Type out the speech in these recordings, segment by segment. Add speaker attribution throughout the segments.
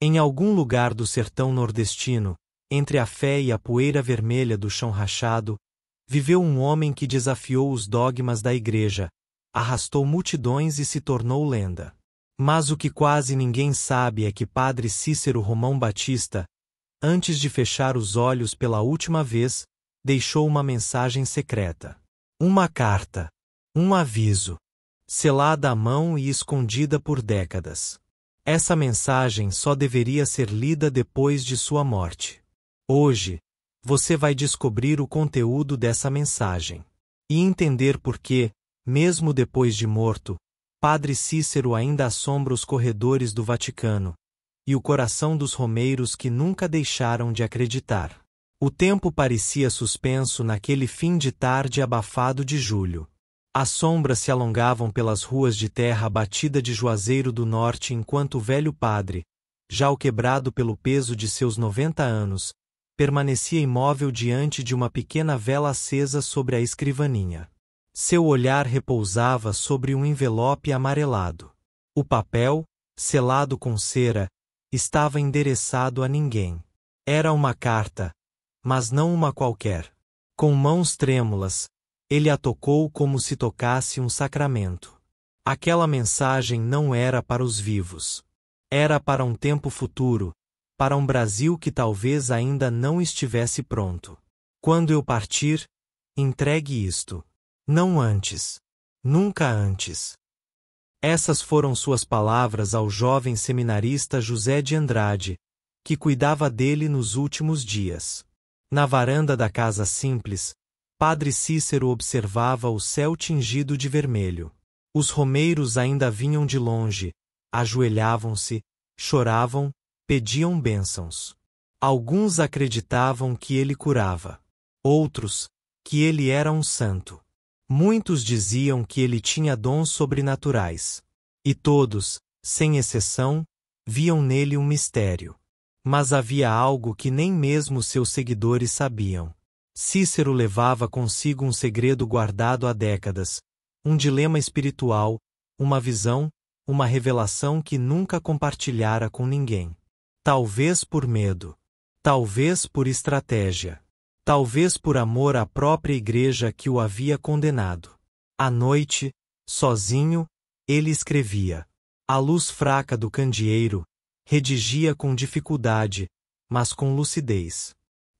Speaker 1: Em algum lugar do sertão nordestino, entre a fé e a poeira vermelha do chão rachado, viveu um homem que desafiou os dogmas da igreja, arrastou multidões e se tornou lenda. Mas o que quase ninguém sabe é que Padre Cícero Romão Batista, antes de fechar os olhos pela última vez, deixou uma mensagem secreta. Uma carta. Um aviso. Selada à mão e escondida por décadas. Essa mensagem só deveria ser lida depois de sua morte. Hoje, você vai descobrir o conteúdo dessa mensagem e entender por que, mesmo depois de morto, Padre Cícero ainda assombra os corredores do Vaticano e o coração dos romeiros que nunca deixaram de acreditar. O tempo parecia suspenso naquele fim de tarde abafado de julho. As sombras se alongavam pelas ruas de terra batida de Juazeiro do Norte enquanto o velho padre, já alquebrado pelo peso de seus 90 anos, permanecia imóvel diante de uma pequena vela acesa sobre a escrivaninha. Seu olhar repousava sobre um envelope amarelado. O papel, selado com cera, estava endereçado a ninguém. Era uma carta, mas não uma qualquer. Com mãos trêmulas, ele a tocou como se tocasse um sacramento. Aquela mensagem não era para os vivos. Era para um tempo futuro, para um Brasil que talvez ainda não estivesse pronto. Quando eu partir, entregue isto. Não antes. Nunca antes. Essas foram suas palavras ao jovem seminarista José de Andrade, que cuidava dele nos últimos dias. Na varanda da casa simples, Padre Cícero observava o céu tingido de vermelho. Os romeiros ainda vinham de longe, ajoelhavam-se, choravam, pediam bênçãos. Alguns acreditavam que ele curava. Outros, que ele era um santo. Muitos diziam que ele tinha dons sobrenaturais. E todos, sem exceção, viam nele um mistério. Mas havia algo que nem mesmo seus seguidores sabiam. Cícero levava consigo um segredo guardado há décadas, um dilema espiritual, uma visão, uma revelação que nunca compartilhara com ninguém. Talvez por medo. Talvez por estratégia. Talvez por amor à própria igreja que o havia condenado. À noite, sozinho, ele escrevia. A luz fraca do candeeiro, redigia com dificuldade, mas com lucidez.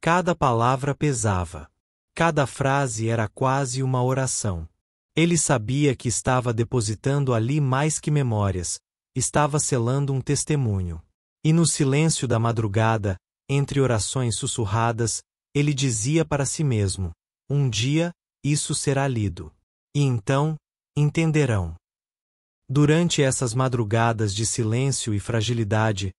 Speaker 1: Cada palavra pesava. Cada frase era quase uma oração. Ele sabia que estava depositando ali mais que memórias, estava selando um testemunho. E no silêncio da madrugada, entre orações sussurradas, ele dizia para si mesmo: um dia, isso será lido. E então, entenderão. Durante essas madrugadas de silêncio e fragilidade,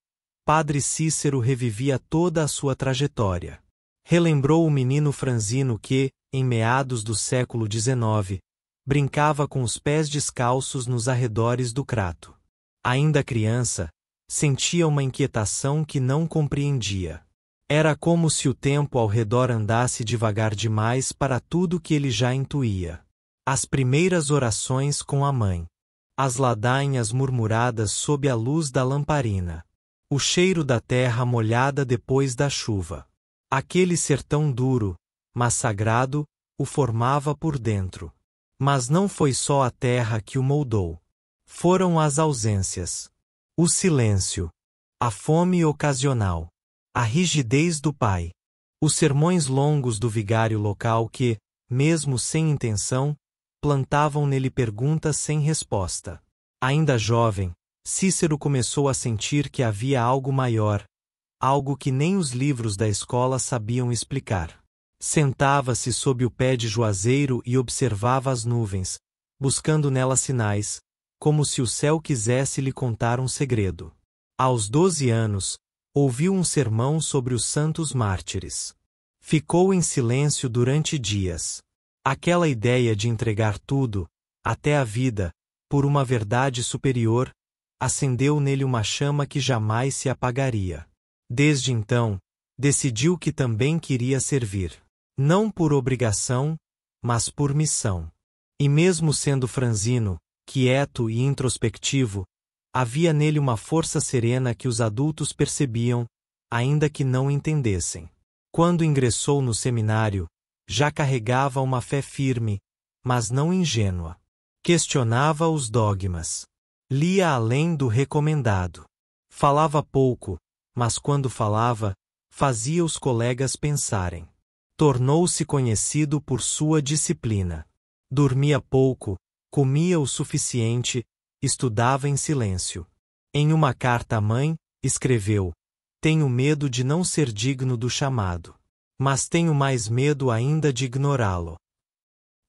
Speaker 1: Padre Cícero revivia toda a sua trajetória. Relembrou o menino franzino que, em meados do século XIX, brincava com os pés descalços nos arredores do crato. Ainda criança, sentia uma inquietação que não compreendia. Era como se o tempo ao redor andasse devagar demais para tudo que ele já intuía. As primeiras orações com a mãe. As ladainhas murmuradas sob a luz da lamparina. O cheiro da terra molhada depois da chuva. Aquele sertão duro, mas sagrado, o formava por dentro. Mas não foi só a terra que o moldou. Foram as ausências. O silêncio. A fome ocasional. A rigidez do pai. Os sermões longos do vigário local que, mesmo sem intenção, plantavam nele perguntas sem resposta. Ainda jovem, Cícero começou a sentir que havia algo maior, algo que nem os livros da escola sabiam explicar. Sentava-se sob o pé de Juazeiro e observava as nuvens, buscando nelas sinais, como se o céu quisesse lhe contar um segredo. Aos 12 anos, ouviu um sermão sobre os santos mártires. Ficou em silêncio durante dias. Aquela ideia de entregar tudo, até a vida, por uma verdade superior, acendeu nele uma chama que jamais se apagaria. Desde então, decidiu que também queria servir. Não por obrigação, mas por missão. E mesmo sendo franzino, quieto e introspectivo, Havia nele uma força serena que os adultos percebiam, ainda que não entendessem. Quando ingressou no seminário, já carregava uma fé firme, mas não ingênua. Questionava os dogmas. Lia além do recomendado. Falava pouco, mas quando falava, fazia os colegas pensarem. Tornou-se conhecido por sua disciplina. Dormia pouco, comia o suficiente, estudava em silêncio. Em uma carta à mãe, escreveu: "Tenho medo de não ser digno do chamado. Mas tenho mais medo ainda de ignorá-lo."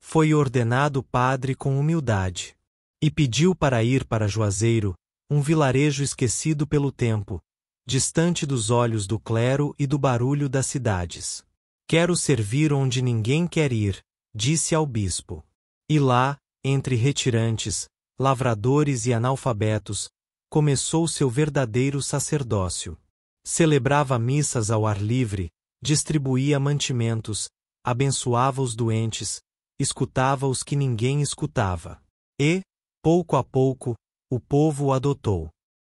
Speaker 1: Foi ordenado padre com humildade. E pediu para ir para Juazeiro, um vilarejo esquecido pelo tempo, distante dos olhos do clero e do barulho das cidades. "Quero servir onde ninguém quer ir", disse ao bispo. E lá, entre retirantes, lavradores e analfabetos, começou seu verdadeiro sacerdócio. Celebrava missas ao ar livre, distribuía mantimentos, abençoava os doentes, escutava os que ninguém escutava. E, pouco a pouco, o povo o adotou.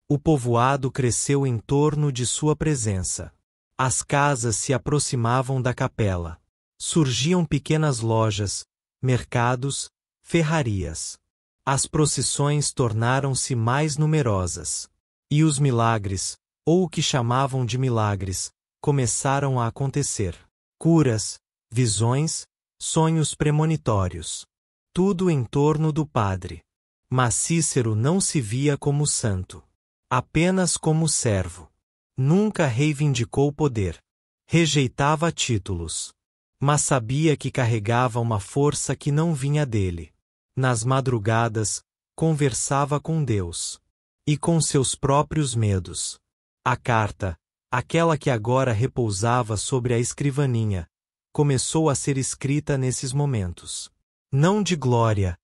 Speaker 1: O povoado cresceu em torno de sua presença. As casas se aproximavam da capela. Surgiam pequenas lojas, mercados, ferrarias. As procissões tornaram-se mais numerosas. E os milagres, ou o que chamavam de milagres, começaram a acontecer. Curas, visões, sonhos premonitórios. Tudo em torno do padre. Mas Cícero não se via como santo. Apenas como servo. Nunca reivindicou poder. Rejeitava títulos. Mas sabia que carregava uma força que não vinha dele. Nas madrugadas, conversava com Deus. E com seus próprios medos. A carta, aquela que agora repousava sobre a escrivaninha, começou a ser escrita nesses momentos. Não de glória,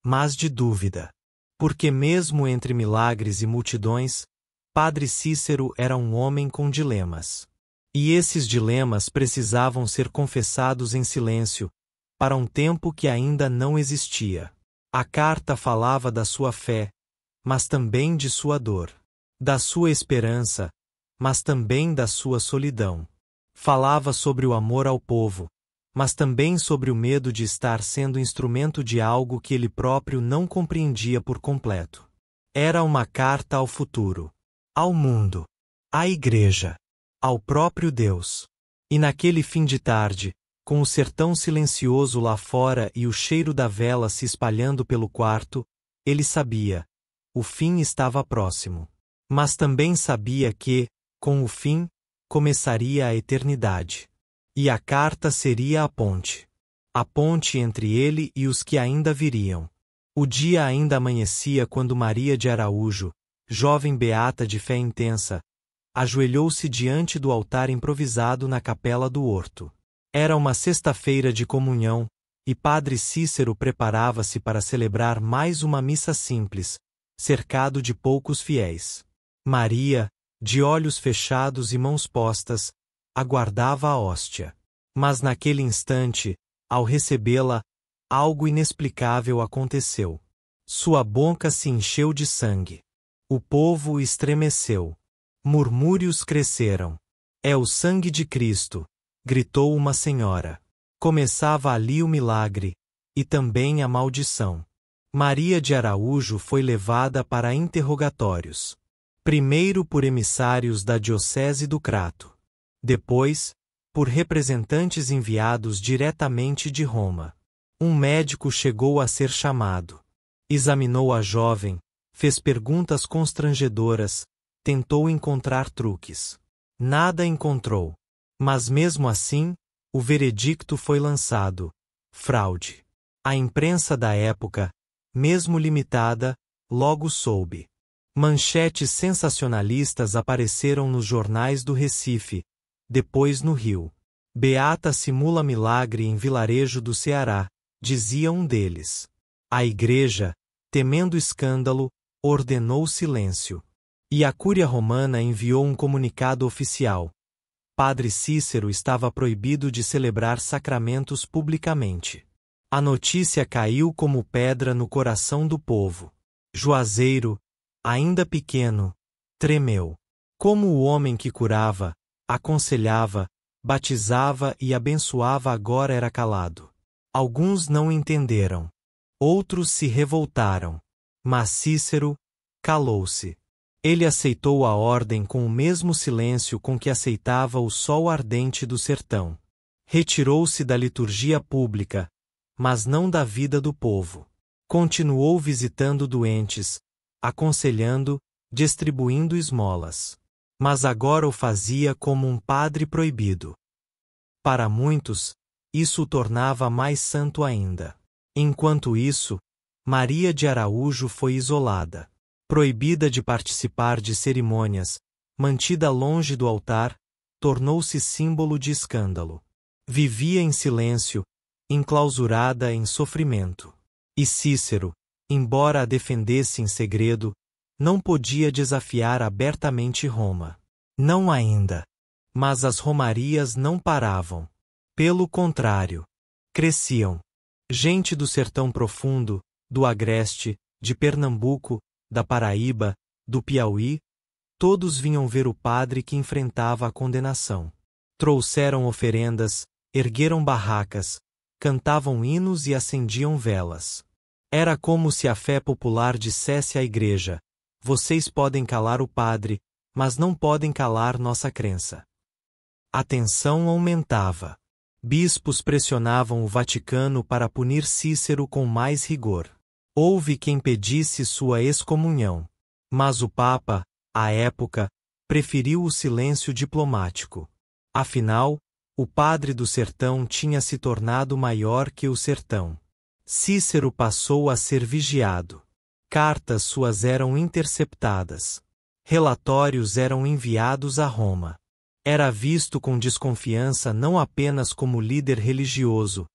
Speaker 1: mas de dúvida. Porque mesmo entre milagres e multidões, Padre Cícero era um homem com dilemas. E esses dilemas precisavam ser confessados em silêncio, para um tempo que ainda não existia. A carta falava da sua fé, mas também de sua dor. Da sua esperança, mas também da sua solidão. Falava sobre o amor ao povo, mas também sobre o medo de estar sendo instrumento de algo que ele próprio não compreendia por completo. Era uma carta ao futuro, ao mundo, à Igreja, ao próprio Deus. E naquele fim de tarde, com o sertão silencioso lá fora e o cheiro da vela se espalhando pelo quarto, ele sabia: o fim estava próximo. Mas também sabia que, com o fim, começaria a eternidade. E a carta seria a ponte. A ponte entre ele e os que ainda viriam. O dia ainda amanhecia quando Maria de Araújo, jovem beata de fé intensa, ajoelhou-se diante do altar improvisado na capela do horto. Era uma sexta-feira de comunhão, e Padre Cícero preparava-se para celebrar mais uma missa simples, cercado de poucos fiéis. Maria, de olhos fechados e mãos postas, aguardava a hóstia. Mas naquele instante, ao recebê-la, algo inexplicável aconteceu. Sua boca se encheu de sangue. O povo estremeceu. Murmúrios cresceram. "É o sangue de Cristo", gritou uma senhora. Começava ali o milagre, e também a maldição. Maria de Araújo foi levada para interrogatórios. Primeiro por emissários da Diocese do Crato. Depois, por representantes enviados diretamente de Roma. Um médico chegou a ser chamado. Examinou a jovem, fez perguntas constrangedoras, tentou encontrar truques. Nada encontrou. Mas mesmo assim, o veredicto foi lançado: fraude. A imprensa da época, mesmo limitada, logo soube. Manchetes sensacionalistas apareceram nos jornais do Recife, depois no Rio. "Beata simula milagre em vilarejo do Ceará", dizia um deles. A Igreja, temendo escândalo, ordenou silêncio. E a Cúria Romana enviou um comunicado oficial: Padre Cícero estava proibido de celebrar sacramentos publicamente. A notícia caiu como pedra no coração do povo. Juazeiro, Ainda pequeno, tremeu. Como o homem que curava, aconselhava, batizava e abençoava agora era calado. Alguns não entenderam. Outros se revoltaram. Mas Cícero calou-se. Ele aceitou a ordem com o mesmo silêncio com que aceitava o sol ardente do sertão. Retirou-se da liturgia pública, mas não da vida do povo. Continuou visitando doentes, aconselhando, distribuindo esmolas. Mas agora o fazia como um padre proibido. Para muitos, isso o tornava mais santo ainda. Enquanto isso, Maria de Araújo foi isolada. Proibida de participar de cerimônias, mantida longe do altar, tornou-se símbolo de escândalo. Vivia em silêncio, enclausurada em sofrimento. E Cícero, embora a defendesse em segredo, não podia desafiar abertamente Roma. Não ainda. Mas as romarias não paravam. Pelo contrário, cresciam. Gente do sertão profundo, do Agreste, de Pernambuco, da Paraíba, do Piauí, todos vinham ver o padre que enfrentava a condenação. Trouxeram oferendas, ergueram barracas, cantavam hinos e acendiam velas. Era como se a fé popular dissesse à igreja: vocês podem calar o padre, mas não podem calar nossa crença. A tensão aumentava. Bispos pressionavam o Vaticano para punir Cícero com mais rigor. Houve quem pedisse sua excomunhão. Mas o Papa, à época, preferiu o silêncio diplomático. Afinal, o padre do sertão tinha se tornado maior que o sertão. Cícero passou a ser vigiado. Cartas suas eram interceptadas. Relatórios eram enviados a Roma. Era visto com desconfiança não apenas como líder religioso,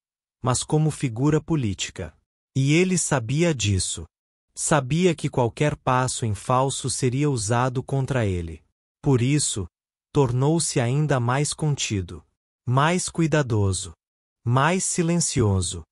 Speaker 1: mas como figura política. E ele sabia disso. Sabia que qualquer passo em falso seria usado contra ele. Por isso, tornou-se ainda mais contido, mais cuidadoso, mais silencioso.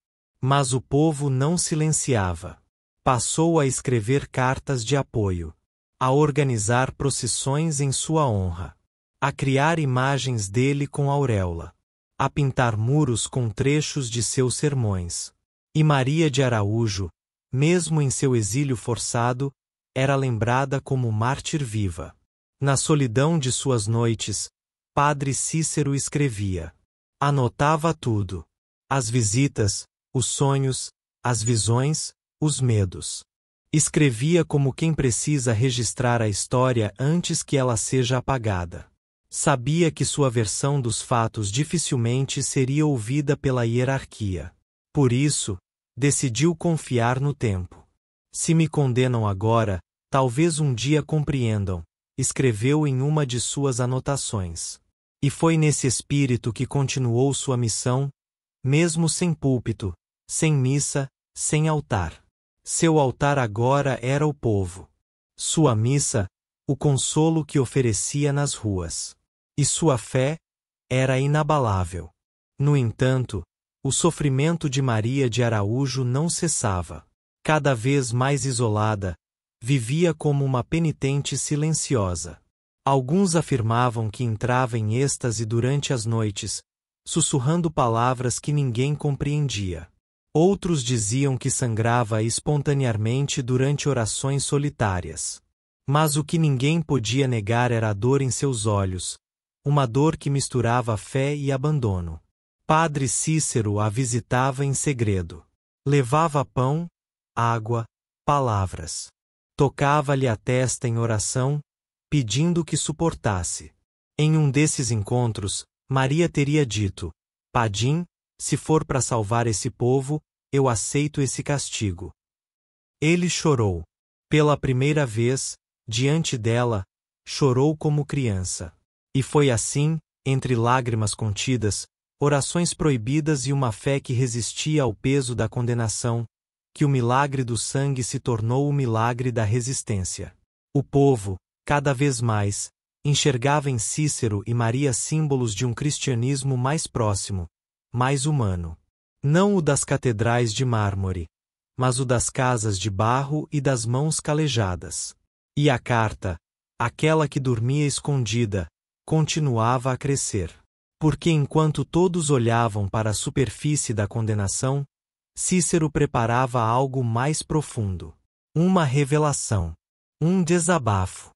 Speaker 1: Mas o povo não silenciava. Passou a escrever cartas de apoio, a organizar procissões em sua honra, a criar imagens dele com auréola, a pintar muros com trechos de seus sermões. E Maria de Araújo, mesmo em seu exílio forçado, era lembrada como mártir viva. Na solidão de suas noites, Padre Cícero escrevia. Anotava tudo: as visitas, os sonhos, as visões, os medos. Escrevia como quem precisa registrar a história antes que ela seja apagada. Sabia que sua versão dos fatos dificilmente seria ouvida pela hierarquia. Por isso, decidiu confiar no tempo. Se me condenam agora, talvez um dia compreendam, escreveu em uma de suas anotações. E foi nesse espírito que continuou sua missão, mesmo sem púlpito, sem missa, sem altar. Seu altar agora era o povo. Sua missa, o consolo que oferecia nas ruas. E sua fé era inabalável. No entanto, o sofrimento de Maria de Araújo não cessava. Cada vez mais isolada, vivia como uma penitente silenciosa. Alguns afirmavam que entrava em êxtase durante as noites, sussurrando palavras que ninguém compreendia. Outros diziam que sangrava espontaneamente durante orações solitárias. Mas o que ninguém podia negar era a dor em seus olhos, uma dor que misturava fé e abandono. Padre Cícero a visitava em segredo. Levava pão, água, palavras. Tocava-lhe a testa em oração, pedindo que suportasse. Em um desses encontros, Maria teria dito: Padim, se for para salvar esse povo, eu aceito esse castigo. Ele chorou. Pela primeira vez, diante dela, chorou como criança. E foi assim, entre lágrimas contidas, orações proibidas e uma fé que resistia ao peso da condenação, que o milagre do sangue se tornou o milagre da resistência. O povo, cada vez mais, enxergava em Cícero e Maria símbolos de um cristianismo mais próximo, mais humano. Não o das catedrais de mármore, mas o das casas de barro e das mãos calejadas. E a carta, aquela que dormia escondida, continuava a crescer. Porque enquanto todos olhavam para a superfície da condenação, Cícero preparava algo mais profundo. Uma revelação. Um desabafo.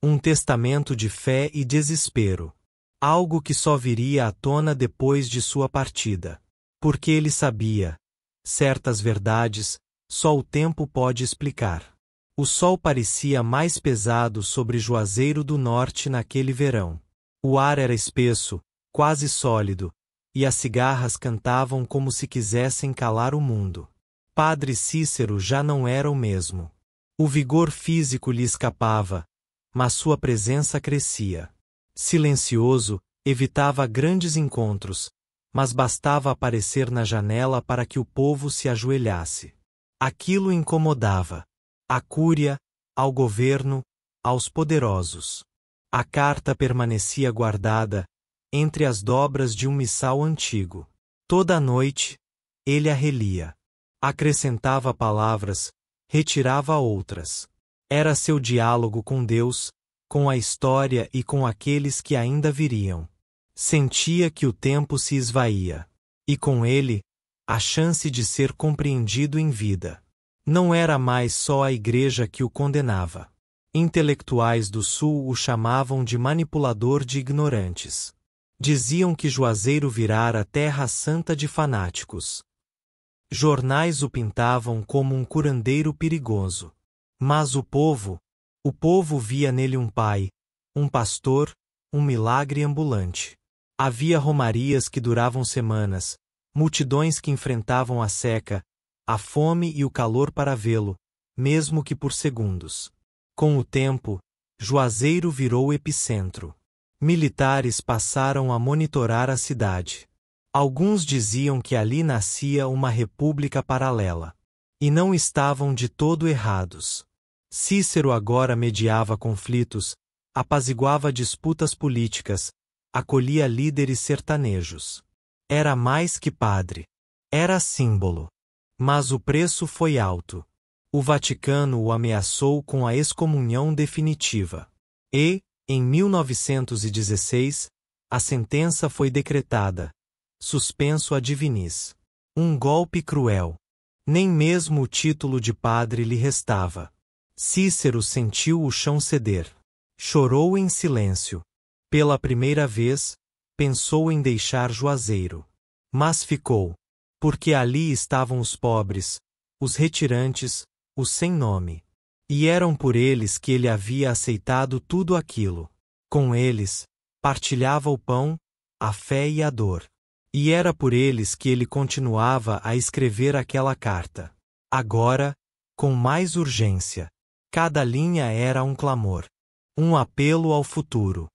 Speaker 1: Um testamento de fé e desespero. Algo que só viria à tona depois de sua partida. Porque ele sabia, certas verdades, só o tempo pode explicar. O sol parecia mais pesado sobre Juazeiro do Norte naquele verão. O ar era espesso, quase sólido, e as cigarras cantavam como se quisessem calar o mundo. Padre Cícero já não era o mesmo. O vigor físico lhe escapava, mas sua presença crescia. Silencioso, evitava grandes encontros, mas bastava aparecer na janela para que o povo se ajoelhasse. Aquilo incomodava. A cúria, ao governo, aos poderosos. A carta permanecia guardada, entre as dobras de um missal antigo. Toda a noite, ele a relia. Acrescentava palavras, retirava outras. Era seu diálogo com Deus, com a história e com aqueles que ainda viriam. Sentia que o tempo se esvaía. E com ele, a chance de ser compreendido em vida. Não era mais só a igreja que o condenava. Intelectuais do Sul o chamavam de manipulador de ignorantes. Diziam que Juazeiro virara terra santa de fanáticos. Jornais o pintavam como um curandeiro perigoso. Mas o povo via nele um pai, um pastor, um milagre ambulante. Havia romarias que duravam semanas, multidões que enfrentavam a seca, a fome e o calor para vê-lo, mesmo que por segundos. Com o tempo, Juazeiro virou epicentro. Militares passaram a monitorar a cidade. Alguns diziam que ali nascia uma república paralela. E não estavam de todo errados. Cícero agora mediava conflitos, apaziguava disputas políticas, acolhia líderes sertanejos. Era mais que padre. Era símbolo. Mas o preço foi alto. O Vaticano o ameaçou com a excomunhão definitiva. E, em 1916, a sentença foi decretada. Suspenso ad divinis. Um golpe cruel. Nem mesmo o título de padre lhe restava. Cícero sentiu o chão ceder. Chorou em silêncio. Pela primeira vez, pensou em deixar Juazeiro. Mas ficou. Porque ali estavam os pobres, os retirantes, os sem nome. E eram por eles que ele havia aceitado tudo aquilo. Com eles, partilhava o pão, a fé e a dor. E era por eles que ele continuava a escrever aquela carta. Agora, com mais urgência. Cada linha era um clamor. Um apelo ao futuro.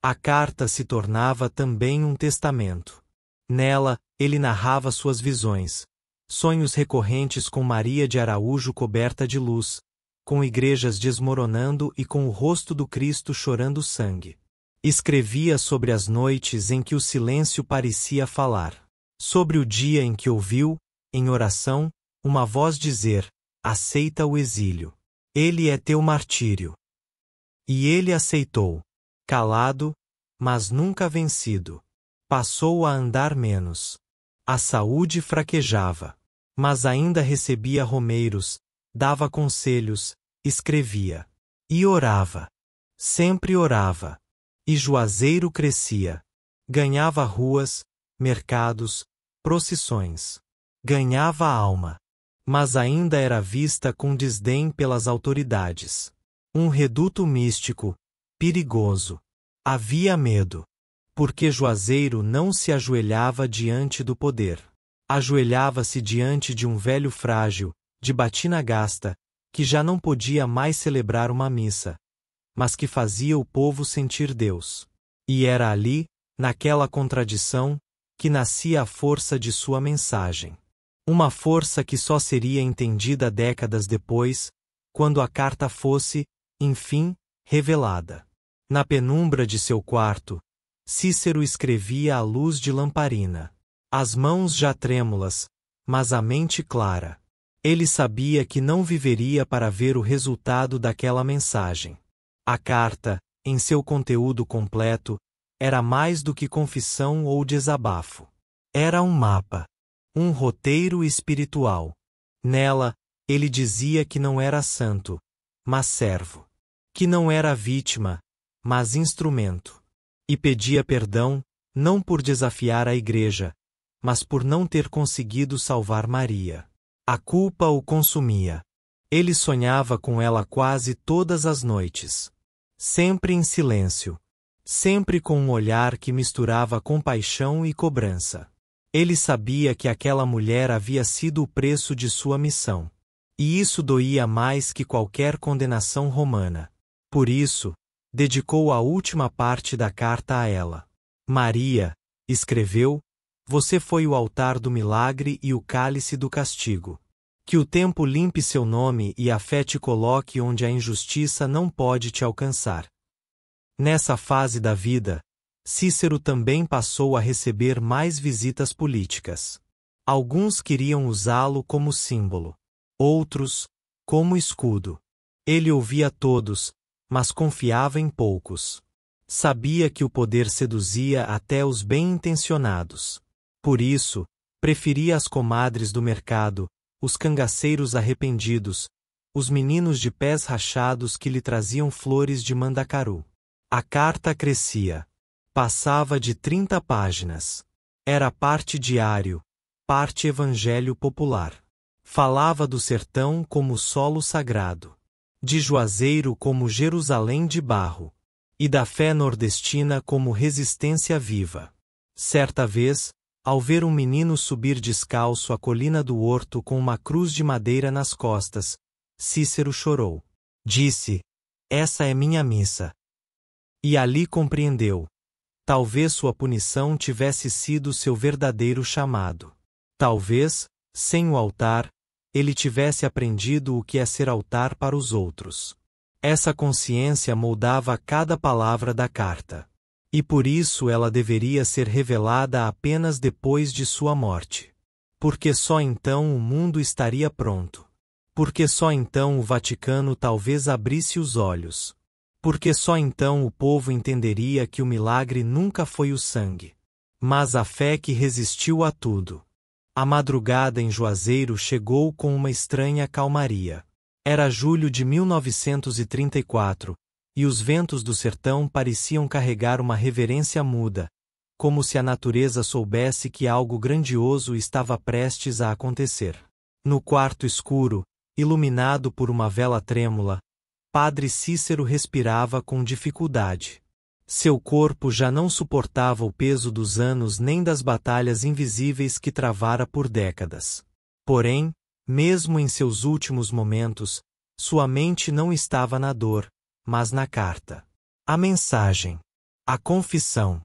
Speaker 1: A carta se tornava também um testamento. Nela, ele narrava suas visões. Sonhos recorrentes com Maria de Araújo coberta de luz, com igrejas desmoronando e com o rosto do Cristo chorando sangue. Escrevia sobre as noites em que o silêncio parecia falar. Sobre o dia em que ouviu, em oração, uma voz dizer: aceita o exílio. Ele é teu martírio. E ele aceitou. Calado, mas nunca vencido. Passou a andar menos. A saúde fraquejava. Mas ainda recebia romeiros, dava conselhos, escrevia. E orava. Sempre orava. E Juazeiro crescia. Ganhava ruas, mercados, procissões. Ganhava alma. Mas ainda era vista com desdém pelas autoridades. Um reduto místico, perigoso. Havia medo. Porque Juazeiro não se ajoelhava diante do poder. Ajoelhava-se diante de um velho frágil, de batina gasta, que já não podia mais celebrar uma missa, mas que fazia o povo sentir Deus. E era ali, naquela contradição, que nascia a força de sua mensagem. Uma força que só seria entendida décadas depois, quando a carta fosse, enfim, revelada. Na penumbra de seu quarto, Cícero escrevia à luz de lamparina. As mãos já trêmulas, mas a mente clara. Ele sabia que não viveria para ver o resultado daquela mensagem. A carta, em seu conteúdo completo, era mais do que confissão ou desabafo. Era um mapa. Um roteiro espiritual. Nela, ele dizia que não era santo, mas servo. Que não era vítima, mas instrumento. E pedia perdão, não por desafiar a igreja, mas por não ter conseguido salvar Maria. A culpa o consumia. Ele sonhava com ela quase todas as noites. Sempre em silêncio. Sempre com um olhar que misturava compaixão e cobrança. Ele sabia que aquela mulher havia sido o preço de sua missão. E isso doía mais que qualquer condenação romana. Por isso, dedicou a última parte da carta a ela. Maria, escreveu, você foi o altar do milagre e o cálice do castigo. Que o tempo limpe seu nome e a fé te coloque onde a injustiça não pode te alcançar. Nessa fase da vida, Cícero também passou a receber mais visitas políticas. Alguns queriam usá-lo como símbolo. Outros, como escudo. Ele ouvia todos, mas confiava em poucos. Sabia que o poder seduzia até os bem-intencionados. Por isso, preferia as comadres do mercado, os cangaceiros arrependidos, os meninos de pés rachados que lhe traziam flores de mandacaru. A carta crescia. Passava de 30 páginas. Era parte diário, parte evangelho popular. Falava do sertão como solo sagrado, de Juazeiro como Jerusalém de barro, e da fé nordestina como resistência viva. Certa vez, ao ver um menino subir descalço a colina do Horto com uma cruz de madeira nas costas, Cícero chorou. Disse: essa é minha missa. E ali compreendeu. Talvez sua punição tivesse sido seu verdadeiro chamado. Talvez, sem o altar, ele tivesse aprendido o que é ser altar para os outros. Essa consciência moldava cada palavra da carta. E por isso ela deveria ser revelada apenas depois de sua morte. Porque só então o mundo estaria pronto. Porque só então o Vaticano talvez abrisse os olhos. Porque só então o povo entenderia que o milagre nunca foi o sangue, mas a fé que resistiu a tudo. A madrugada em Juazeiro chegou com uma estranha calmaria. Era julho de 1934, e os ventos do sertão pareciam carregar uma reverência muda, como se a natureza soubesse que algo grandioso estava prestes a acontecer. No quarto escuro, iluminado por uma vela trêmula, Padre Cícero respirava com dificuldade. Seu corpo já não suportava o peso dos anos nem das batalhas invisíveis que travara por décadas. Porém, mesmo em seus últimos momentos, sua mente não estava na dor, mas na carta. A mensagem. A confissão.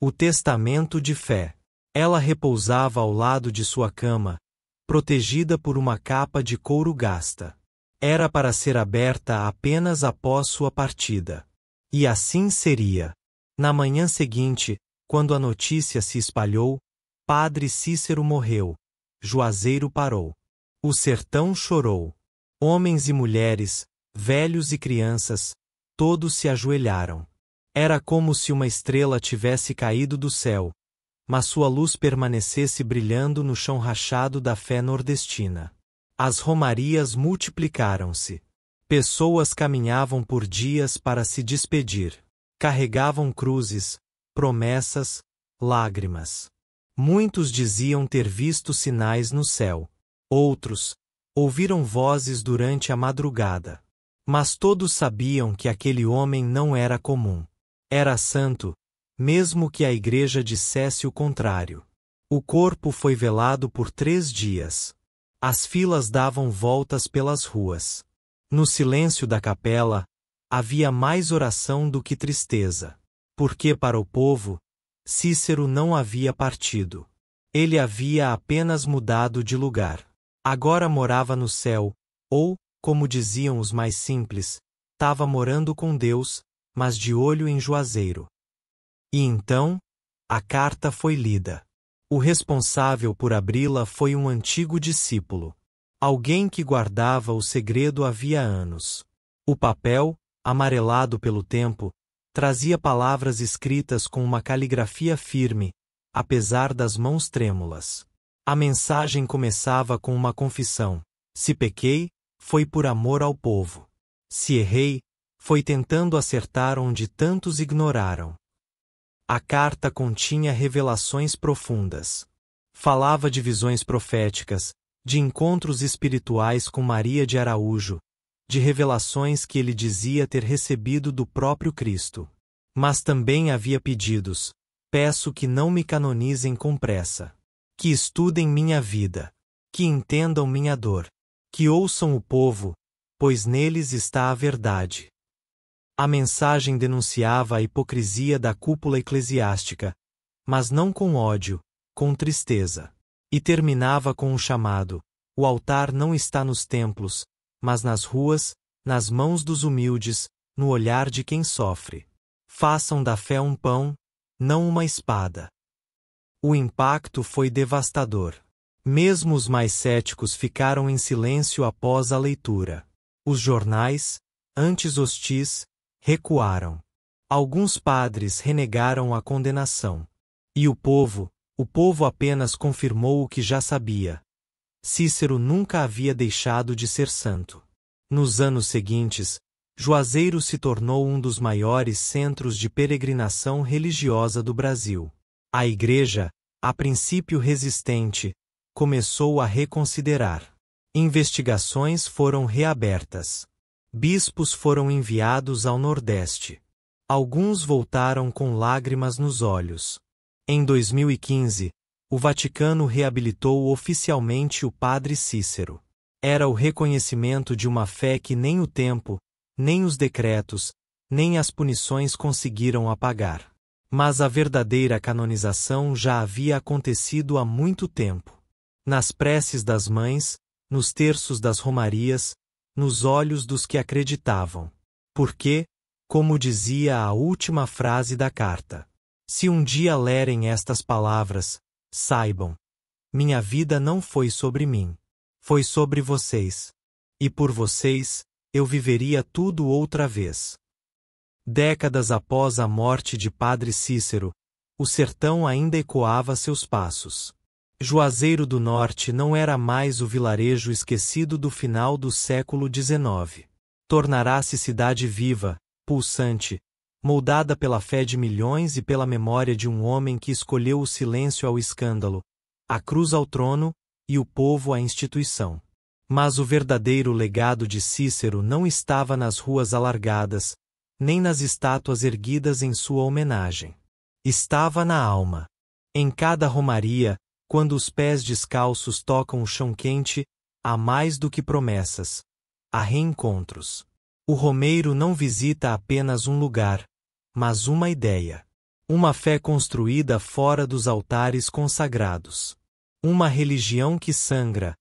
Speaker 1: O testamento de fé. Ela repousava ao lado de sua cama, protegida por uma capa de couro gasta. Era para ser aberta apenas após sua partida. E assim seria. Na manhã seguinte, quando a notícia se espalhou, Padre Cícero morreu. Juazeiro parou. O sertão chorou. Homens e mulheres, velhos e crianças, todos se ajoelharam. Era como se uma estrela tivesse caído do céu, mas sua luz permanecesse brilhando no chão rachado da fé nordestina. As romarias multiplicaram-se. Pessoas caminhavam por dias para se despedir. Carregavam cruzes, promessas, lágrimas. Muitos diziam ter visto sinais no céu. Outros ouviram vozes durante a madrugada. Mas todos sabiam que aquele homem não era comum. Era santo, mesmo que a igreja dissesse o contrário. O corpo foi velado por 3 dias. As filas davam voltas pelas ruas. No silêncio da capela, havia mais oração do que tristeza. Porque para o povo, Cícero não havia partido. Ele havia apenas mudado de lugar. Agora morava no céu, ou, como diziam os mais simples, estava morando com Deus, mas de olho em Juazeiro. E então, a carta foi lida. O responsável por abri-la foi um antigo discípulo. Alguém que guardava o segredo havia anos. O papel, amarelado pelo tempo, trazia palavras escritas com uma caligrafia firme, apesar das mãos trêmulas. A mensagem começava com uma confissão: se pequei, foi por amor ao povo. Se errei, foi tentando acertar onde tantos ignoraram. A carta continha revelações profundas. Falava de visões proféticas, de encontros espirituais com Maria de Araújo, de revelações que ele dizia ter recebido do próprio Cristo. Mas também havia pedidos: peço que não me canonizem com pressa. Que estudem minha vida. Que entendam minha dor. Que ouçam o povo, pois neles está a verdade. A mensagem denunciava a hipocrisia da cúpula eclesiástica, mas não com ódio, com tristeza. E terminava com um chamado: o altar não está nos templos, mas nas ruas, nas mãos dos humildes, no olhar de quem sofre. Façam da fé um pão, não uma espada. O impacto foi devastador. Mesmo os mais céticos ficaram em silêncio após a leitura. Os jornais, antes hostis, recuaram. Alguns padres renegaram a condenação. E o povo apenas confirmou o que já sabia. Cícero nunca havia deixado de ser santo. Nos anos seguintes, Juazeiro se tornou um dos maiores centros de peregrinação religiosa do Brasil. A Igreja, a princípio resistente, começou a reconsiderar. Investigações foram reabertas. Bispos foram enviados ao Nordeste. Alguns voltaram com lágrimas nos olhos. Em 2015, o Vaticano reabilitou oficialmente o Padre Cícero. Era o reconhecimento de uma fé que nem o tempo, nem os decretos, nem as punições conseguiram apagar. Mas a verdadeira canonização já havia acontecido há muito tempo. Nas preces das mães, nos terços das romarias, nos olhos dos que acreditavam. Porque, como dizia a última frase da carta, se um dia lerem estas palavras, saibam: minha vida não foi sobre mim. Foi sobre vocês. E por vocês, eu viveria tudo outra vez. Décadas após a morte de Padre Cícero, o sertão ainda ecoava seus passos. Juazeiro do Norte não era mais o vilarejo esquecido do final do século XIX. Tornará-se cidade viva, pulsante, moldada pela fé de milhões e pela memória de um homem que escolheu o silêncio ao escândalo, a cruz ao trono e o povo à instituição. Mas o verdadeiro legado de Cícero não estava nas ruas alargadas, nem nas estátuas erguidas em sua homenagem. Estava na alma. Em cada romaria, quando os pés descalços tocam o chão quente, há mais do que promessas. Há reencontros. O romeiro não visita apenas um lugar, mas uma ideia. Uma fé construída fora dos altares consagrados. Uma religião que sangra,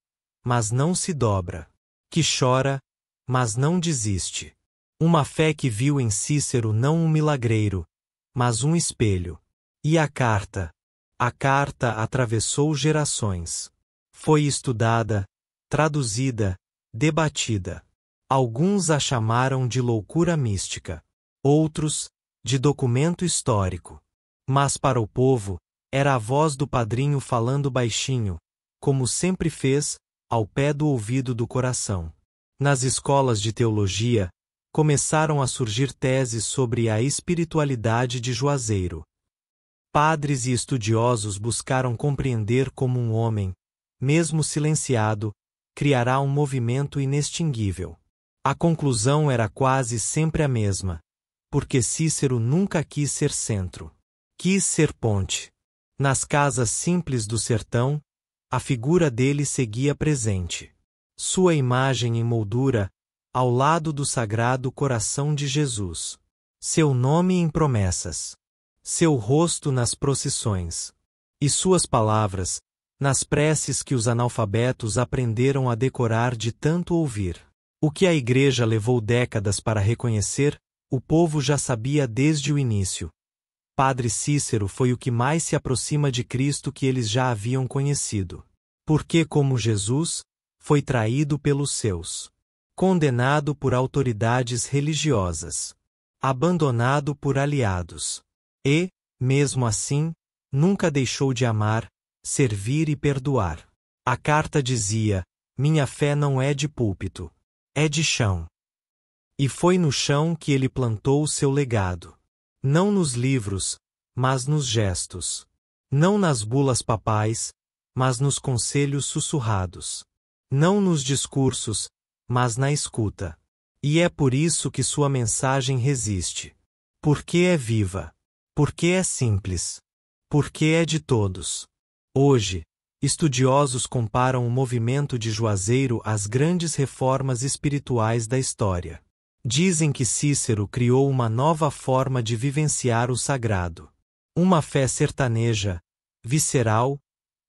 Speaker 1: mas não se dobra. Que chora, mas não desiste. Uma fé que viu em Cícero não um milagreiro, mas um espelho. E a carta? A carta atravessou gerações. Foi estudada, traduzida, debatida. Alguns a chamaram de loucura mística. Outros, de documento histórico. Mas para o povo, era a voz do padrinho falando baixinho, como sempre fez, ao pé do ouvido do coração. Nas escolas de teologia, começaram a surgir teses sobre a espiritualidade de Juazeiro. Padres e estudiosos buscaram compreender como um homem, mesmo silenciado, criará um movimento inextinguível. A conclusão era quase sempre a mesma, porque Cícero nunca quis ser centro. Quis ser ponte. Nas casas simples do sertão, a figura dele seguia presente. Sua imagem em moldura, ao lado do Sagrado Coração de Jesus. Seu nome em promessas. Seu rosto nas procissões. E suas palavras, nas preces que os analfabetos aprenderam a decorar de tanto ouvir. O que a Igreja levou décadas para reconhecer, o povo já sabia desde o início. Padre Cícero foi o que mais se aproxima de Cristo que eles já haviam conhecido. Porque, como Jesus, foi traído pelos seus, condenado por autoridades religiosas, abandonado por aliados. E, mesmo assim, nunca deixou de amar, servir e perdoar. A carta dizia: minha fé não é de púlpito, é de chão. E foi no chão que ele plantou o seu legado. Não nos livros, mas nos gestos. Não nas bulas papais, mas nos conselhos sussurrados. Não nos discursos, mas na escuta. E é por isso que sua mensagem resiste. Porque é viva. Porque é simples. Porque é de todos. Hoje, estudiosos comparam o movimento de Juazeiro às grandes reformas espirituais da história. Dizem que Cícero criou uma nova forma de vivenciar o sagrado. Uma fé sertaneja, visceral,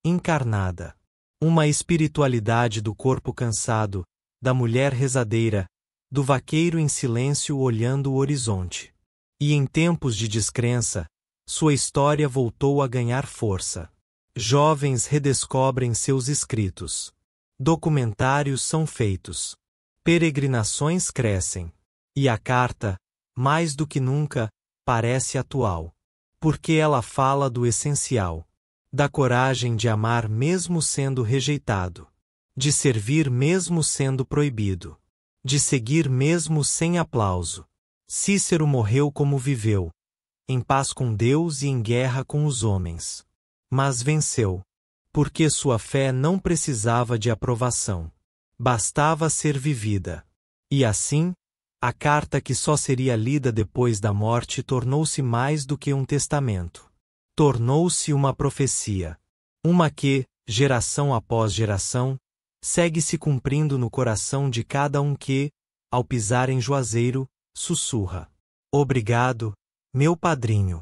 Speaker 1: encarnada. Uma espiritualidade do corpo cansado, da mulher rezadeira, do vaqueiro em silêncio olhando o horizonte. E em tempos de descrença, sua história voltou a ganhar força. Jovens redescobrem seus escritos. Documentários são feitos. Peregrinações crescem. E a carta, mais do que nunca, parece atual. Porque ela fala do essencial. Da coragem de amar mesmo sendo rejeitado. De servir mesmo sendo proibido. De seguir mesmo sem aplauso. Cícero morreu como viveu, em paz com Deus e em guerra com os homens. Mas venceu. Porque sua fé não precisava de aprovação. Bastava ser vivida. E assim, a carta que só seria lida depois da morte tornou-se mais do que um testamento. Tornou-se uma profecia. Uma que, geração após geração, segue se cumprindo no coração de cada um que, ao pisar em Juazeiro, sussurra: obrigado, meu padrinho.